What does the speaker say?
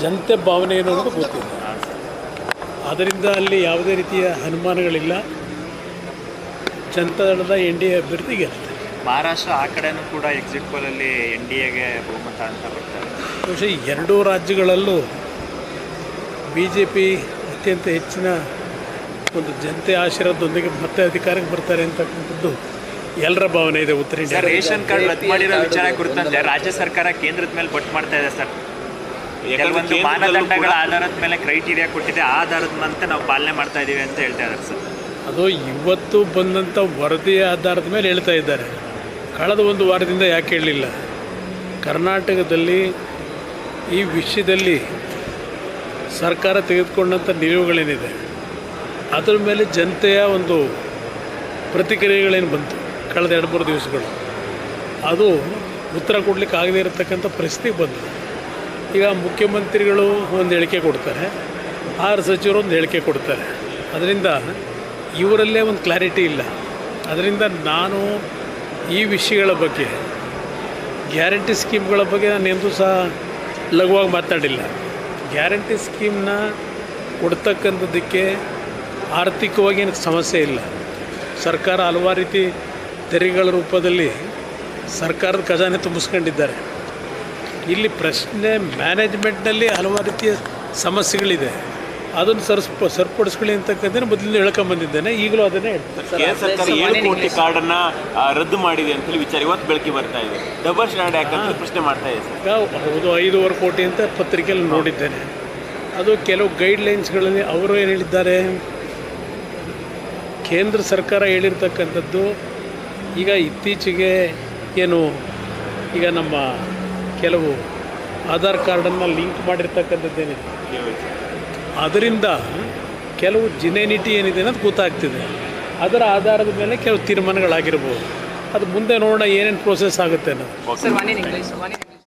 ಜನತೆ ಭಾವನೆ ಏನು ಅನ್ನೋದು ಗೊತ್ತಿದೆ. ಆದ್ದರಿಂದ ಅಲ್ಲಿ ಯಾವುದೇ ರೀತಿಯ ಅನುಮಾನಗಳಿಲ್ಲ. ಜನತಾದಳದ NDA ಅಭ್ಯರ್ಥಿ ಗೆಲ್ತಾರೆ. ಮಹಾರಾಷ್ಟ್ರ ಆ ಕಡೆನೂ ಕೂಡ ಎಕ್ಸಿಟ್ ಪೋಲಲ್ಲಿ NDAಗೆ ಬಹುಮತ ಅಂತ ಬರ್ತಾರೆ. ಬಹುಶಃ ಎರಡೂ ರಾಜ್ಯಗಳಲ್ಲೂ BJP ಅತ್ಯಂತ ಹೆಚ್ಚಿನ ಒಂದು ಜನತೆ ಆಶೀರ್ವಾದದೊಂದಿಗೆ ಮತ್ತೆ ಅಧಿಕಾರಕ್ಕೆ ಬರ್ತಾರೆ ಅಂತಕ್ಕಂಥದ್ದು ಎಲ್ಲರ ಭಾವನೆ ಇದೆ. ಉತ್ತರ ಇಂಡಿಯಾ ರೇಷನ್ ಕಾರ್ಡ್ ರದ್ದು ಮಾಡಿರೋ ವಿಚಾರ ಕುರಿತಂತೆ ರಾಜ್ಯ ಸರ್ಕಾರ ಕೇಂದ್ರದ ಮೇಲೆ ಬೊಟ್ಟು ಮಾಡ್ತಾ ಇದೆ ಸರ್. ಕೆಲವೊಂದು ಮಾನದಂಡಗಳ ಆಧಾರದ ಮೇಲೆ ಕ್ರೈಟೀರಿಯಾ ಕೊಟ್ಟಿದೆ, ಆ ಆಧಾರದ ನಾವು ಪಾಲನೆ ಮಾಡ್ತಾ ಇದ್ದೀವಿ ಅಂತ ಹೇಳ್ತಾ ಇದ್ದಾರೆ ಸರ್. ಅದು ಇವತ್ತು ಬಂದಂಥ ವರದಿಯ ಆಧಾರದ ಮೇಲೆ ಹೇಳ್ತಾ ಇದ್ದಾರೆ. ಕಳೆದ ಒಂದು ವಾರದಿಂದ ಯಾಕೆ ಹೇಳಲಿಲ್ಲ? ಕರ್ನಾಟಕದಲ್ಲಿ ಈ ವಿಷಯದಲ್ಲಿ ಸರ್ಕಾರ ತೆಗೆದುಕೊಂಡಂಥ ನಿಲುವುಗಳೇನಿದೆ ಅದರ ಮೇಲೆ ಜನತೆಯ ಒಂದು ಪ್ರತಿಕ್ರಿಯೆಗಳೇನು ಬಂತು ಕಳೆದ 2-3 ದಿವಸಗಳು, ಅದು ಉತ್ತರ ಕೊಡಲಿಕ್ಕೆ ಆಗದೇ ಇರತಕ್ಕಂಥ ಪರಿಸ್ಥಿತಿ ಬಂತು. ಈಗ ಮುಖ್ಯಮಂತ್ರಿಗಳು ಒಂದು ಹೇಳಿಕೆ ಕೊಡ್ತಾರೆ, 6 ಸಚಿವರು ಒಂದು ಹೇಳಿಕೆ ಕೊಡ್ತಾರೆ. ಅದರಿಂದ ಇವರಲ್ಲೇ ಒಂದು ಕ್ಲಾರಿಟಿ ಇಲ್ಲ. ಅದರಿಂದ ನಾನು ಈ ವಿಷಯಗಳ ಬಗ್ಗೆ, ಗ್ಯಾರಂಟಿ ಸ್ಕೀಮ್ಗಳ ಬಗ್ಗೆ ನಾನು ಎಂದೂ ಸಹ ಲಘುವಾಗಿ ಮಾತಾಡಿಲ್ಲ. ಗ್ಯಾರಂಟಿ ಸ್ಕೀಮ್ನ ಕೊಡ್ತಕ್ಕಂಥದ್ದಕ್ಕೆ ಆರ್ಥಿಕವಾಗಿ ಏನಕ್ಕೆ ಸಮಸ್ಯೆ ಇಲ್ಲ. ಸರ್ಕಾರ ಹಲವಾರು ರೀತಿ ತೆರಿಗೆಗಳ ರೂಪದಲ್ಲಿ ಸರ್ಕಾರದ ಖಜಾನೆ ತುಂಬಿಸ್ಕೊಂಡಿದ್ದಾರೆ. ಇಲ್ಲಿ ಪ್ರಶ್ನೆ ಮ್ಯಾನೇಜ್ಮೆಂಟ್ನಲ್ಲಿ ಹಲವಾರು ರೀತಿಯ ಸಮಸ್ಯೆಗಳಿದೆ, ಅದನ್ನು ಸರಿಪಡಿಸ್ಕೊಳ್ಳಿ ಅಂತಕ್ಕಂಥದ್ದು ಮೊದಲಿಂದ ಹೇಳ್ಕೊಂಬಂದಿದ್ದೇನೆ, ಈಗಲೂ ಅದನ್ನೇ ಹೇಳ್ತಾರೆ. ಕೇಂದ್ರ ಸರ್ಕಾರ 7 ಕೋಟಿ ಕಾರ್ಡನ್ನು ರದ್ದು ಮಾಡಿದೆ ಅಂತೇಳಿ ವಿಚಾರ ಇವತ್ತು ಬೆಳಕಿಗೆ ಬರ್ತಾ ಇದೆ. ಡಬಲ್ ಸ್ಟ್ಯಾಂಡರ್ಡ್ ಯಾಕಂತ ಪ್ರಶ್ನೆ ಮಾಡ್ತಾ ಇದೆ ಸರ್. ಹೌದು, 5.5 ಕೋಟಿ ಅಂತ ಪತ್ರಿಕೆಯಲ್ಲಿ ನೋಡಿದ್ದೇನೆ. ಅದು ಕೆಲವು ಗೈಡ್ಲೈನ್ಸ್ಗಳಲ್ಲಿ ಅವರು ಏನು ಹೇಳಿದ್ದಾರೆ, ಕೇಂದ್ರ ಸರ್ಕಾರ ಹೇಳಿರ್ತಕ್ಕಂಥದ್ದು ಈಗ ಇತ್ತೀಚೆಗೆ ಏನು ಈಗ ನಮ್ಮ ಕೆಲವು ಆಧಾರ್ ಕಾರ್ಡನ್ನು ಲಿಂಕ್ ಮಾಡಿರ್ತಕ್ಕಂಥದ್ದೇನಿದೆ ಅದರಿಂದ ಕೆಲವು ಜಿನೇನಿಟಿ ಏನಿದೆ ಅನ್ನೋದು ಗೊತ್ತಾಗ್ತಿದೆ. ಅದರ ಆಧಾರದ ಮೇಲೆ ಕೆಲವು ತೀರ್ಮಾನಗಳಾಗಿರ್ಬೋದು. ಅದು ಮುಂದೆ ನೋಡೋಣ ಏನೇನು ಪ್ರೋಸೆಸ್ ಆಗುತ್ತೆ ಅನ್ನೋದು.